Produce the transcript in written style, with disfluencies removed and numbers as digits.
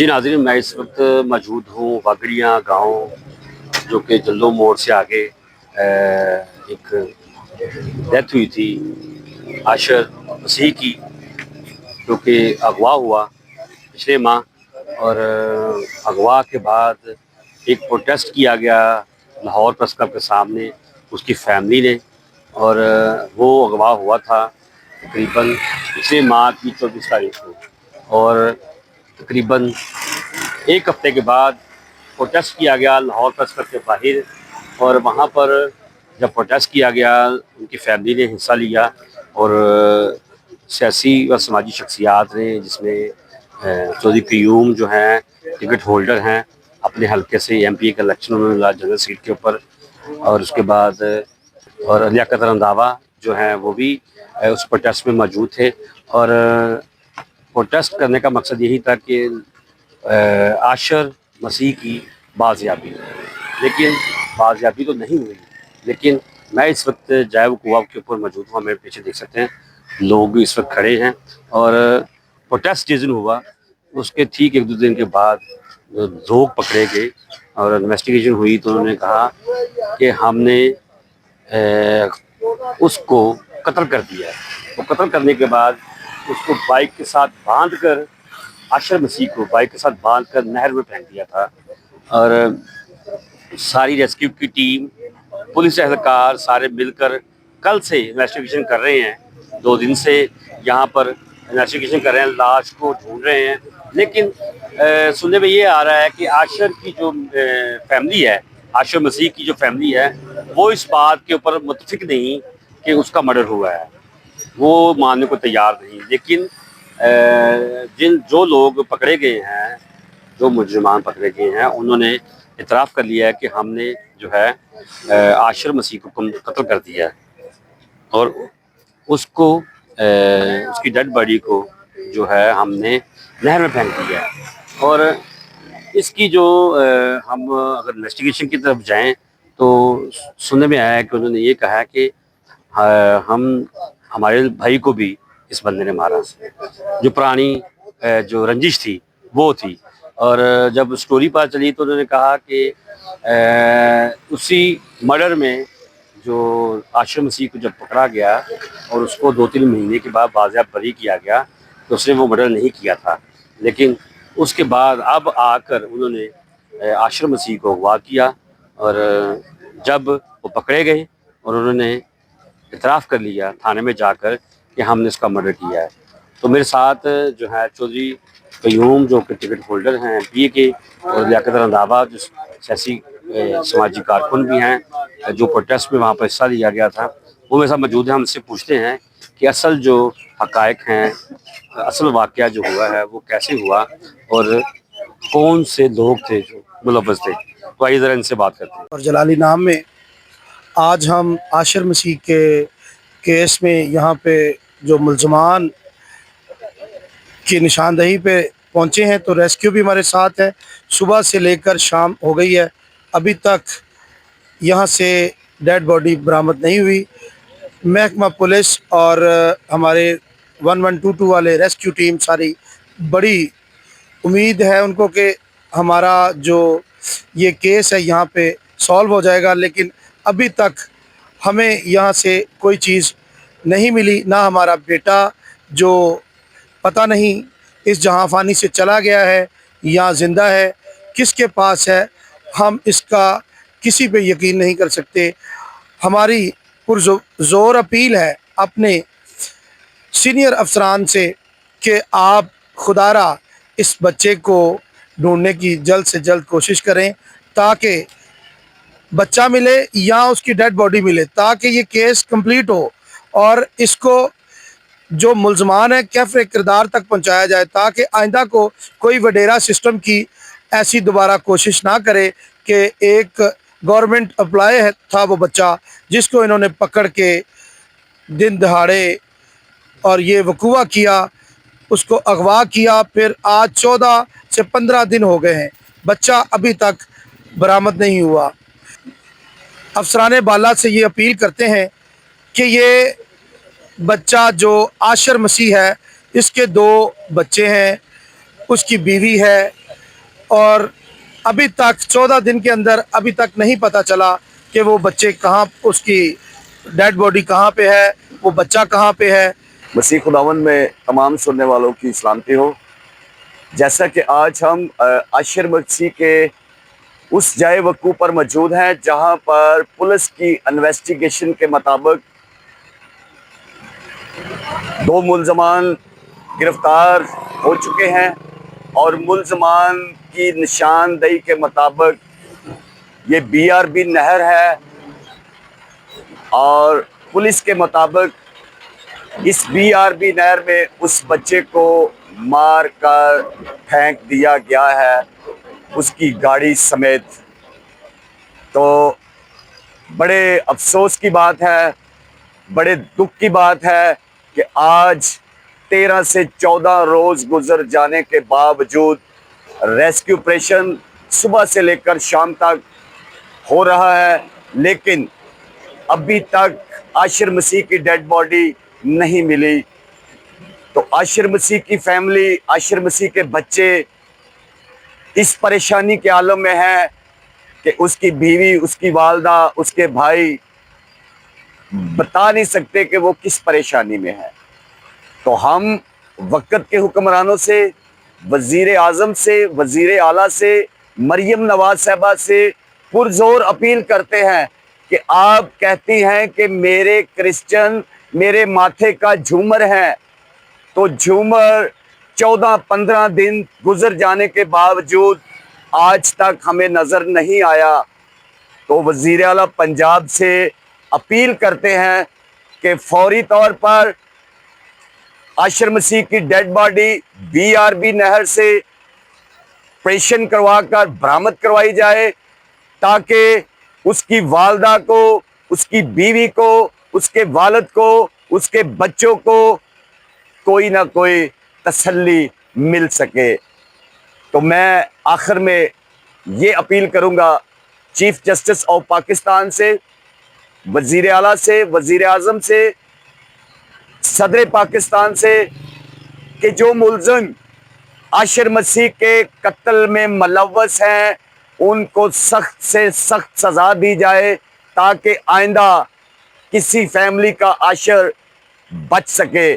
जी नाज़रीन, मैं इस वक्त मौजूद हूँ वागड़ियाँ गाँव, जो कि जल्लो मोड़ से आगे एक डेथ हुई थी आशर मसीह की, जो कि अगवा हुआ पिछले माह। और अगवा के बाद एक प्रोटेस्ट किया गया लाहौर प्रेस क्लब के सामने उसकी फैमिली ने। और वो अगवा हुआ था तकरीबन पिछले माह की 24 तारीख को। और तकरीबन एक हफ्ते के बाद प्रोटेस्ट किया गया लाहौर प्रेस क्लब के बाहर। और वहाँ पर जब प्रोटेस्ट किया गया, उनकी फैमिली ने हिस्सा लिया और सियासी व समाजी शख्सियात ने, जिसमें चौधरी क़य्यूम जो हैं टिकट होल्डर हैं, अपने हलके से एमपी के इलेक्शन में मिला जनरल सीट के ऊपर। और उसके बाद और लियाकत रंधावा जो हैं वो भी उस प्रोटेस्ट में मौजूद थे। और प्रोटेस्ट करने का मकसद यही था कि आशर मसीह की बाज़याबी, लेकिन बाज़याबी तो नहीं हुई। लेकिन मैं इस वक्त जायब कुआ के ऊपर मौजूद हूँ, मेरे पीछे देख सकते हैं लोग इस वक्त खड़े हैं। और प्रोटेस्ट जिस दिन हुआ उसके ठीक एक दो दिन के बाद लोग पकड़े गए और इन्वेस्टिगेशन हुई, तो उन्होंने कहा कि हमने उसको कत्ल कर दिया है। वो कत्ल करने के बाद उसको बाइक के साथ बांध कर, आशर मसीह को बाइक के साथ बांध कर नहर में फेंक दिया था। और सारी रेस्क्यू की टीम, पुलिस एहलकार सारे मिलकर कल से इन्वेस्टिगेशन कर रहे हैं। 2 दिन से यहाँ पर इन्वेस्टिगेशन कर रहे हैं, लाश को ढूंढ रहे हैं। लेकिन सुनने में ये आ रहा है कि आशर की जो फैमिली है, आशर मसीह की जो फैमिली है, वो इस बात के ऊपर मुतफिक नहीं कि उसका मर्डर हुआ है, वो मानने को तैयार नहीं। लेकिन जो लोग पकड़े गए हैं, जो मुजरिमान पकड़े गए हैं, उन्होंने इतराफ़ कर लिया है कि हमने जो है आशर मसीह को कत्ल कर दिया है और उसको उसकी डेड बॉडी को जो है हमने नहर में फेंक दिया है। और इसकी जो हम अगर इन्वेस्टिगेशन की तरफ जाएं तो सुनने में आया है कि उन्होंने ये कहा है कि हम हमारे भाई को भी इस बंदे ने मारा, जो पुरानी जो रंजिश थी वो थी। और जब स्टोरी पता चली तो उन्होंने कहा कि उसी मर्डर में जो आशर मसीह को जब पकड़ा गया और उसको 2-3 महीने के बाद बाज़याब बरी किया गया, तो उसने वो मर्डर नहीं किया था। लेकिन उसके बाद अब आकर उन्होंने आशर मसीह को अगवा किया। और जब वो पकड़े गए और उन्होंने इतराफ़ कर लिया थाने में जाकर कि हमने इसका मर्डर किया है। तो मेरे साथ जो है चौधरी क़य्यूम जो कि टिकट होल्डर हैं एमपी के, और लियाकत रंधावा जो सियासी समाजी कारकुन भी हैं, जो प्रोटेस्ट में वहाँ पर हिस्सा लिया गया था, वो मेरे साथ मौजूद हैं। हम इससे पूछते हैं कि असल जो हक़ाइक़ हैं, असल वाक़या जो हुआ है वो कैसे हुआ और कौन से लोग थे जो मुलव्वस थे। तो आइए ज़रा इनसे बात करते हैं। और जलाली नाम में आज हम आशर मसीह के केस में यहाँ पे जो मुल्ज़मान की निशानदही पे पहुँचे हैं, तो रेस्क्यू भी हमारे साथ है। सुबह से लेकर शाम हो गई है, अभी तक यहाँ से डेड बॉडी बरामद नहीं हुई। महकमा पुलिस और हमारे 1122 वाले रेस्क्यू टीम सारी बड़ी उम्मीद है उनको कि हमारा जो ये केस है यहाँ पे सॉल्व हो जाएगा। लेकिन अभी तक हमें यहाँ से कोई चीज़ नहीं मिली, ना हमारा बेटा जो पता नहीं इस जहाँ फ़ानी से चला गया है या ज़िंदा है, किसके पास है, हम इसका किसी पे यकीन नहीं कर सकते। हमारी पुरज़ोर अपील है अपने सीनियर अफसरान से कि आप खुदारा इस बच्चे को ढूंढने की जल्द से जल्द कोशिश करें, ताकि बच्चा मिले या उसकी डेड बॉडी मिले, ताकि ये केस कंप्लीट हो और इसको जो मुल्ज़मान है कैफ़े किरदार तक पहुंचाया जाए, ताकि आइंदा को कोई वडेरा सिस्टम की ऐसी दोबारा कोशिश ना करे कि एक गवर्नमेंट एम्प्लॉय था वो बच्चा, जिसको इन्होंने पकड़ के दिन दहाड़े और ये वकूआ किया, उसको अगवा किया। फिर आज 14 से 15 दिन हो गए हैं, बच्चा अभी तक बरामद नहीं हुआ। अफसरान बाला से ये अपील करते हैं कि ये बच्चा जो आशर मसीह है, इसके 2 बच्चे हैं, उसकी बीवी है, اور ابھی تک 14 دن کے اندر ابھی تک نہیں پتہ چلا کہ وہ بچے کہاں، اس کی ڈیڈ باڈی کہاں پہ ہے، وہ بچہ کہاں پہ ہے۔ مسیح خداوند میں تمام سننے والوں کی سلامتی ہو۔ جیسا کہ آج ہم عاشر مسیح کے اس جائے وقوع پر موجود ہیں جہاں پر پولیس کی انویسٹیگیشن کے مطابق 2 ملزمان گرفتار ہو چکے ہیں، اور ملزمان کی نشاندہی کے مطابق یہ BRB نہر ہے، اور پولیس کے مطابق اس BRB نہر میں اس بچے کو مار کر پھینک دیا گیا ہے، اس کی گاڑی سمیت۔ تو بڑے افسوس کی بات ہے، بڑے دکھ کی بات ہے کہ آج 13 سے 14 روز گزر جانے کے باوجود ریسکیو آپریشن صبح سے لے کر شام تک ہو رہا ہے، لیکن ابھی تک عاشر مسیح کی ڈیڈ باڈی نہیں ملی۔ تو عاشر مسیح کی فیملی، عاشر مسیح کے بچے اس پریشانی کے عالم میں ہیں کہ اس کی بیوی، اس کی والدہ، اس کے بھائی بتا نہیں سکتے کہ وہ کس پریشانی میں ہے۔ تو ہم وقت کے حکمرانوں سے، وزیر اعظم سے، وزیر اعلیٰ سے، مریم نواز صاحبہ سے پرزور اپیل کرتے ہیں کہ آپ کہتی ہیں کہ میرے کرسچن میرے ماتھے کا جھومر ہیں، تو جھومر 14-15 دن گزر جانے کے باوجود آج تک ہمیں نظر نہیں آیا۔ تو وزیر اعلیٰ پنجاب سے اپیل کرتے ہیں کہ فوری طور پر عاشر مسیح کی ڈیڈ باڈی BRB نہر سے آپریشن کروا کر برآمد کروائی جائے، تاکہ اس کی والدہ کو، اس کی بیوی کو، اس کے والد کو، اس کے بچوں کو کوئی نہ کوئی تسلی مل سکے۔ تو میں آخر میں یہ اپیل کروں گا چیف جسٹس آف پاکستان سے، وزیر اعلیٰ سے، وزیر اعظم سے، صدر پاکستان سے، کہ جو ملزم عاشر مسیح کے قتل میں ملوث ہیں ان کو سخت سے سخت سزا دی جائے، تاکہ آئندہ کسی فیملی کا عاشر بچ سکے۔